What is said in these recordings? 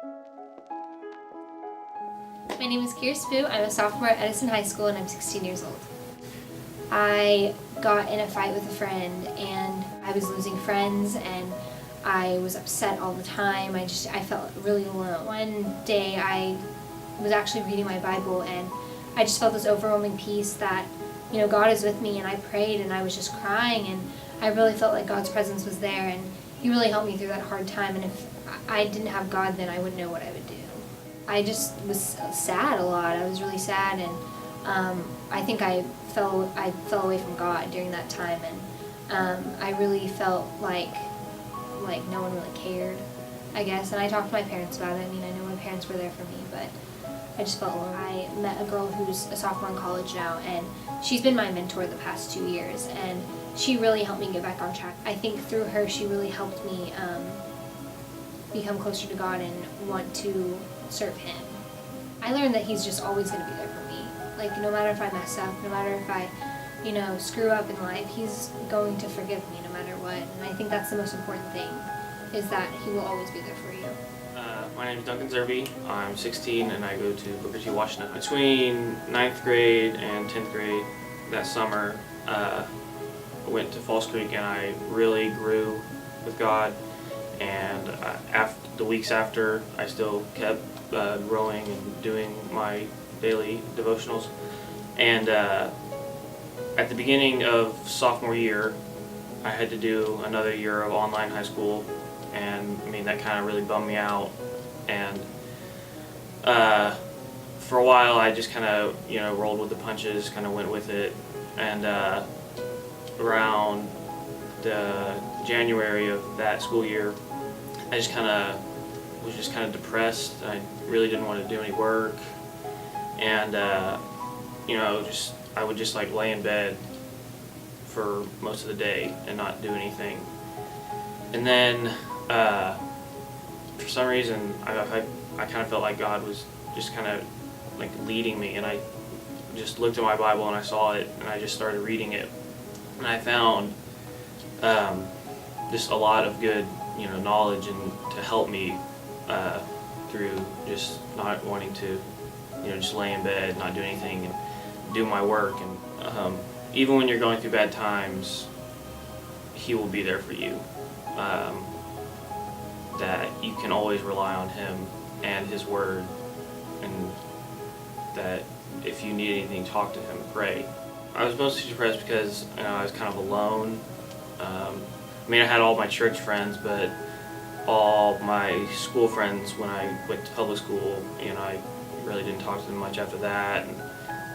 My name is Kira Spoo. I'm a sophomore at Edison High School and I'm 16 years old. I got in a fight with a friend and I was losing friends and I was upset all the time. I felt really alone. One day I was actually reading my Bible and I just felt this overwhelming peace that, God is with me, and I prayed and I was just crying and I really felt like God's presence was there and He really helped me through that hard time, and if I didn't have God then I wouldn't know what I would do. I just was sad a lot. I was really sad, and I think I fell away from God during that time, and I really felt like no one really cared, I guess. And I talked to my parents about it. I know my parents were there for me, but I just felt alone. I met a girl who's a sophomore in college now, and she's been my mentor the past 2 years, and she really helped me get back on track. I think through her, she really helped me become closer to God and want to serve Him. I learned that He's just always going to be there for me. Like, no matter if I mess up, no matter if I, screw up in life, He's going to forgive me no matter what. And I think that's the most important thing, is that He will always be there for you. My name is Duncan Zerby. I'm 16 and I go to Booker T. Washington. Between 9th grade and 10th grade that summer, I went to Falls Creek and I really grew with God. And the weeks after, I still kept growing and doing my daily devotionals. And at the beginning of sophomore year, I had to do another year of online high school, and that kind of really bummed me out. And for a while, I just kind of rolled with the punches, kind of went with it. And around the January of that school year, I just was just kind of depressed. I really didn't want to do any work, and I would just like lay in bed for most of the day and not do anything. And then for some reason, I kind of felt like God was just kind of like leading me, and I just looked at my Bible and I saw it, and I just started reading it, and I found just a lot of good knowledge and to help me through just not wanting to just lay in bed, not do anything, and do my work. And even when you're going through bad times, He will be there for you. That you can always rely on Him and His Word, and that if you need anything, talk to Him, pray. I was mostly depressed because I was kind of alone. I had all my church friends, but all my school friends when I went to public school, I really didn't talk to them much after that, and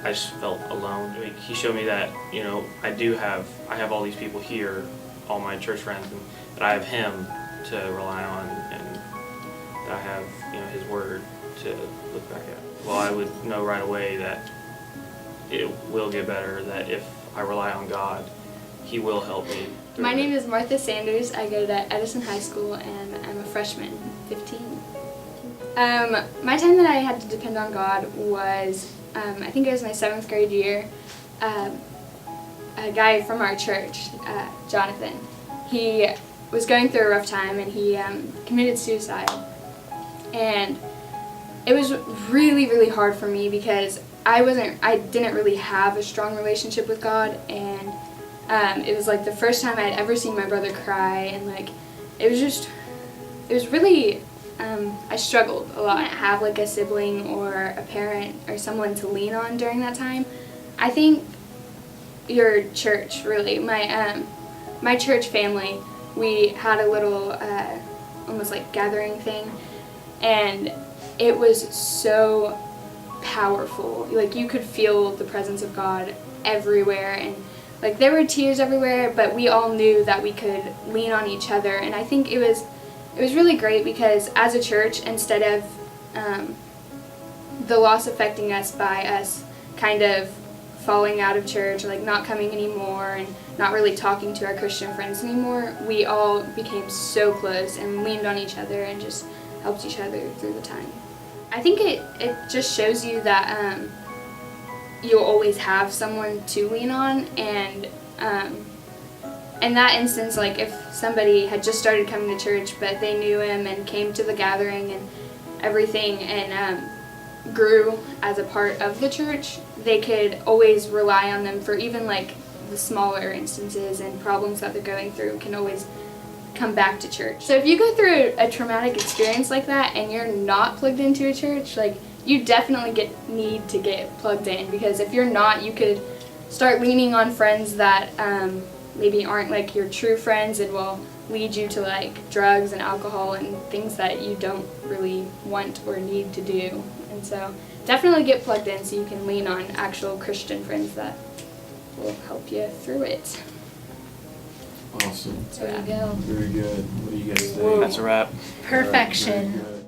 I just felt alone. He showed me that I have all these people here, all my church friends, and that I have Him to rely on, and that I have His Word to look back at. Well, I would know right away that it will get better, that if I rely on God, He will help me. My name is Martha Sanders. I go to Edison High School and I'm a freshman, 15. My time that I had to depend on God was, I think it was my 7th grade year. A guy from our church, Jonathan, he was going through a rough time and he committed suicide. And it was really, really hard for me because I didn't really have a strong relationship with God, and it was like the first time I had ever seen my brother cry, and it was really, I struggled a lot. I didn't have like a sibling or a parent or someone to lean on during that time. I think your church, really, my church family, we had a little almost like gathering thing, and it was so powerful. Like, you could feel the presence of God everywhere, and like there were tears everywhere, but we all knew that we could lean on each other. And I think it was really great because as a church, instead of the loss affecting us by us kind of falling out of church, like not coming anymore and not really talking to our Christian friends anymore, we all became so close and leaned on each other and just helped each other through the time. I think it just shows you that you'll always have someone to lean on, and in that instance, like if somebody had just started coming to church but they knew him and came to the gathering and everything and grew as a part of the church, they could always rely on them for even like the smaller instances and problems that they're going through can always come back to church. So if you go through a traumatic experience like that and you're not plugged into a church, like you definitely need to get plugged in, because if you're not, you could start leaning on friends that maybe aren't like your true friends and will lead you to like drugs and alcohol and things that you don't really want or need to do. And so definitely get plugged in so you can lean on actual Christian friends that will help you through it. Awesome. There you go. Very good. What do you guys think? That's a wrap. Perfection. Very good.